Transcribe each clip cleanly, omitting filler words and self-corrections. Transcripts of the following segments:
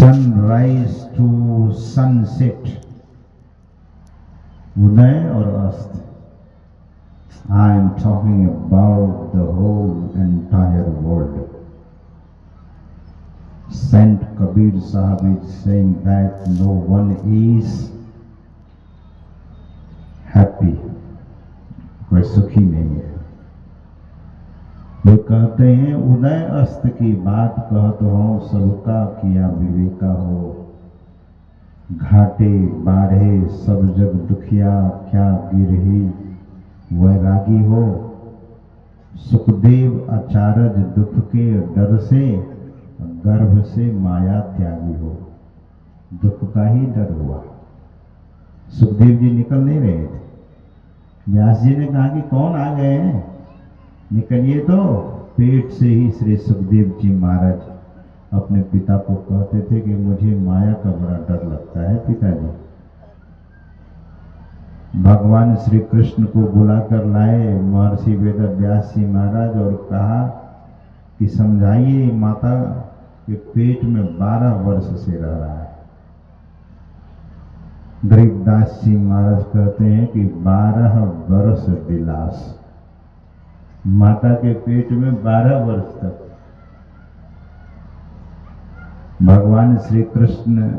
Sunrise to sunset, उदय और अस्त। I am talking about the whole entire world. Saint Kabir Sahib is saying that no one is happy, कोई सुखी नहीं है। वे कहते हैं उदय अस्त की बात कहत हो, सबका किया विवेका हो। घाटे बाढ़े सब जग दुखिया, क्या गिरही वैरागी हो। सुखदेव अचारज दुख के डर से, गर्भ से माया त्यागी हो। दुख का ही डर हुआ, सुखदेव जी निकल नहीं रहे थे। व्यास जी ने कहा कि कौन आ गए हैं, निकलिए। तो पेट से ही श्री सुखदेव जी महाराज अपने पिता को कहते थे कि मुझे माया का बड़ा डर लगता है पिताजी। भगवान श्री कृष्ण को बुलाकर लाए महर्षि वेद व्यास जी महाराज और कहा कि समझाइए, माता के पेट में 12 वर्ष से रह रहा है। गरीबदास जी महाराज कहते हैं कि 12 वर्ष विलास, माता के पेट में 12 वर्ष तक भगवान श्री कृष्ण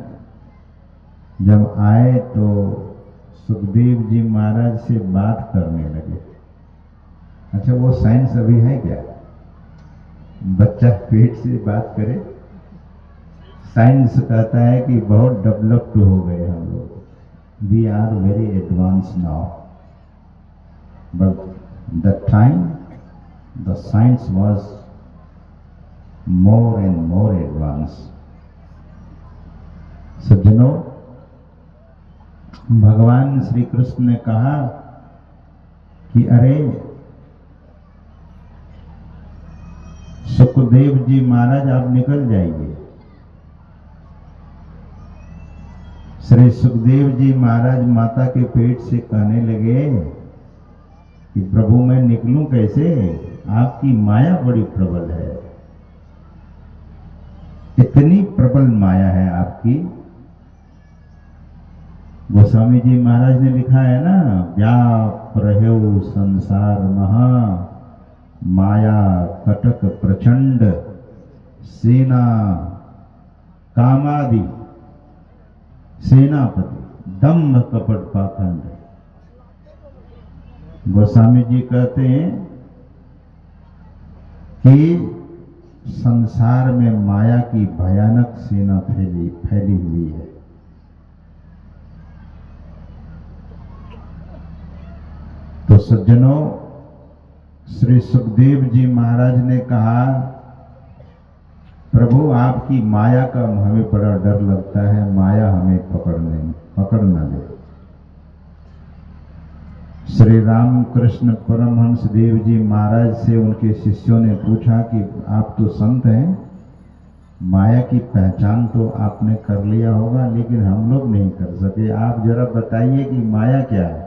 जब आए तो सुखदेव जी महाराज से बात करने लगे। अच्छा, वो साइंस अभी है क्या, बच्चा पेट से बात करे? साइंस कहता है कि बहुत डेवलप्ड हो गए हम लोग, we are very advance now, but the time the science was more and more advance. सज्जनों, भगवान श्री कृष्ण ने कहा कि अरे सुखदेव जी महाराज आप निकल जाइए। श्री सुखदेव जी महाराज माता के पेट से कहने लगे कि प्रभु मैं निकलूं कैसे, आपकी माया बड़ी प्रबल है, इतनी प्रबल माया है आपकी। गोस्वामी जी महाराज ने लिखा है ना, व्याप रहे संसार महा, माया कटक प्रचंड, सेना कामादि सेनापति, दम्भ कपट पाखंड। गोस्वामी जी कहते हैं कि संसार में माया की भयानक सेना फैली हुई है। तो सज्जनों, श्री सुखदेव जी महाराज ने कहा प्रभु आपकी माया का हमें बड़ा डर लगता है, माया हमें पकड़ न ले। श्री रामकृष्ण परमहंस देव जी महाराज से उनके शिष्यों ने पूछा कि आप तो संत हैं, माया की पहचान तो आपने कर लिया होगा, लेकिन हम लोग नहीं कर सके, आप जरा बताइए कि माया क्या है।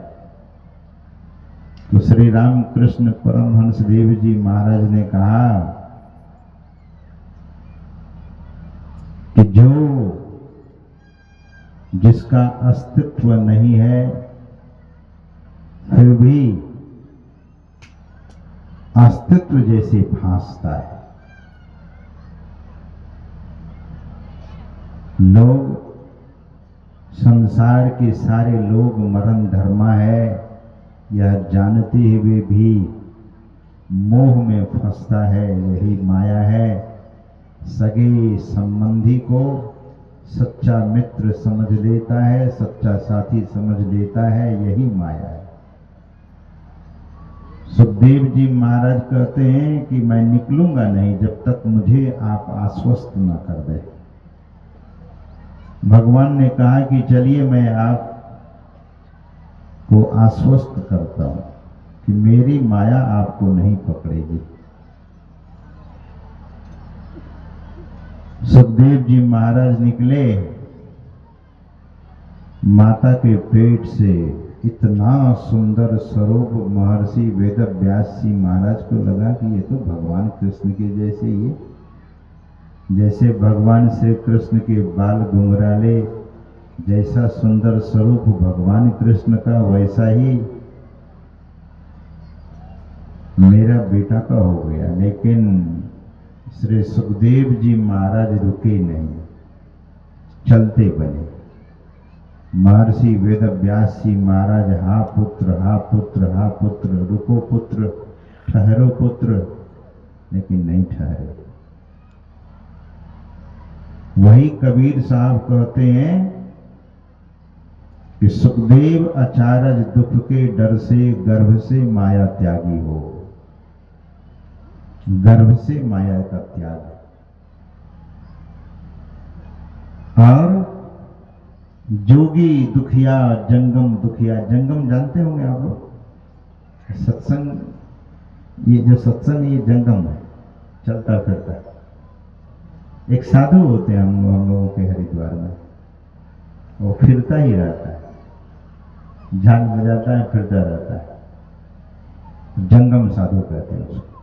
तो श्री रामकृष्ण परमहंस देव जी महाराज ने कहा कि जिसका अस्तित्व नहीं है फिर भी अस्तित्व जैसे भासता है। लोग, संसार के सारे लोग मरण धर्मा है यह जानते हुए भी मोह में फंसता है, यही माया है। सगे संबंधी को सच्चा मित्र समझ लेता है, सच्चा साथी समझ लेता है, यही माया है। सुखदेव जी महाराज कहते हैं कि मैं निकलूंगा नहीं जब तक मुझे आप आश्वस्त न कर दे। भगवान ने कहा कि चलिए मैं आप को आश्वस्त करता हूं कि मेरी माया आपको नहीं पकड़ेगी। सुखदेव जी महाराज निकले, माता के पेट से इतना सुंदर स्वरूप महर्षि वेद व्यास जी महाराज को लगा कि ये तो भगवान कृष्ण के जैसे ये जैसे भगवान श्री कृष्ण के बाल घुंघराले, जैसा सुंदर स्वरूप भगवान कृष्ण का, वैसा ही मेरा बेटा का हो गया। लेकिन श्री सुखदेव जी महाराज रुके नहीं, चलते बने। महर्षि वेद व्यास जी महाराज, हा पुत्र, हा पुत्र, हा पुत्र, रुको पुत्र, ठहरो पुत्र, लेकिन नहीं ठहरे। वही कबीर साहब कहते हैं कि सुखदेव अचारज दुख के डर से गर्भ से माया त्यागी हो। गर्भ से माया का त्याग। और जोगी दुखिया जंगम दुखिया, जंगम जानते होंगे आप लोग, सत्संग, ये जो सत्संग ये जंगम है, चलता फिरता। एक साधु होते हैं हम लोगों के हरिद्वार में, वो फिरता ही रहता है, झांग बजाता है, फिरता रहता है, जंगम साधु कहते हैं उसको।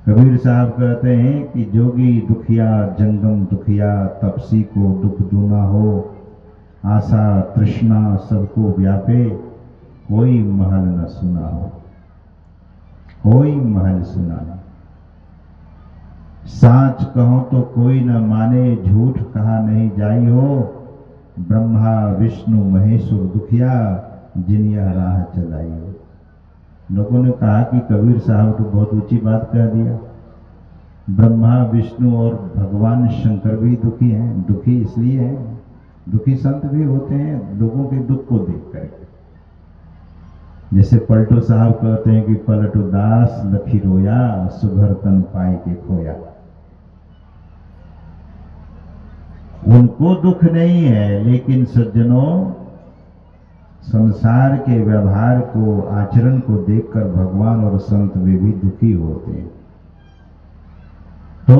कबीर साहब कहते हैं कि जोगी दुखिया जंगम दुखिया, तपसी को दुख दूना हो, आशा तृष्णा सबको व्यापे, कोई महल न सुना हो, कोई महल सुना न। साच कहो तो कोई न माने, झूठ कहा नहीं जाई हो, ब्रह्मा विष्णु महेश्वर दुखिया, जिन यह राह चलाई हो। लोगों ने कहा कि कबीर साहब तो बहुत ऊंची बात कह दिया, ब्रह्मा विष्णु और भगवान शंकर भी दुखी हैं। दुखी इसलिए हैं, दुखी संत भी होते हैं लोगों के दुख को देख करके। जैसे पलटू साहब कहते हैं कि पलटू दास लखी रोया, सुघर तन पाई के खोया। उनको दुख नहीं है, लेकिन सज्जनों संसार के व्यवहार को, आचरण को देखकर भगवान और संत वे भी दुखी होते हैं। तो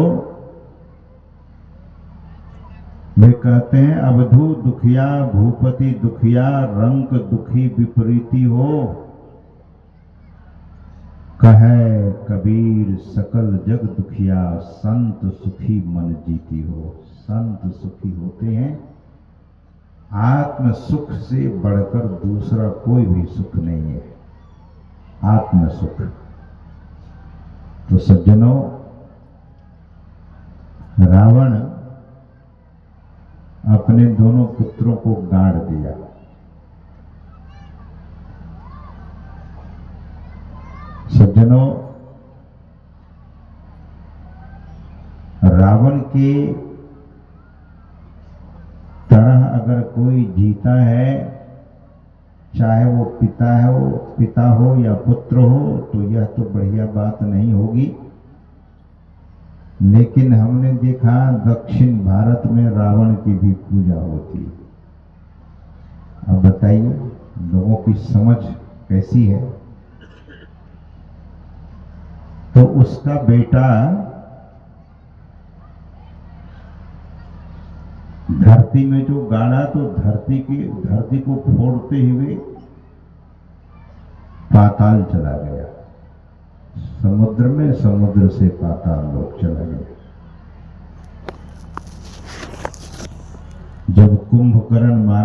वे कहते हैं अवधू दुखिया भूपति दुखिया, रंक दुखी विपरीती हो, कहे कबीर सकल जग दुखिया, संत सुखी मन जीती हो। संत सुखी होते हैं, आत्म सुख से बढ़कर दूसरा कोई भी सुख नहीं है, आत्म सुख। तो सज्जनों, रावण अपने दोनों पुत्रों को गाड़ दिया। सज्जनों, रावण के तरह अगर कोई जीता है, चाहे वो पिता हो या पुत्र हो, तो यह तो बढ़िया बात नहीं होगी। लेकिन हमने देखा दक्षिण भारत में रावण की भी पूजा होती है। अब बताइए लोगों की समझ कैसी है। तो उसका बेटा धरती में जो गाड़ा, तो धरती को फोड़ते हुए पाताल चला गया, समुद्र में, समुद्र से पाताल लोक चला गया। जब कुंभकर्ण मारा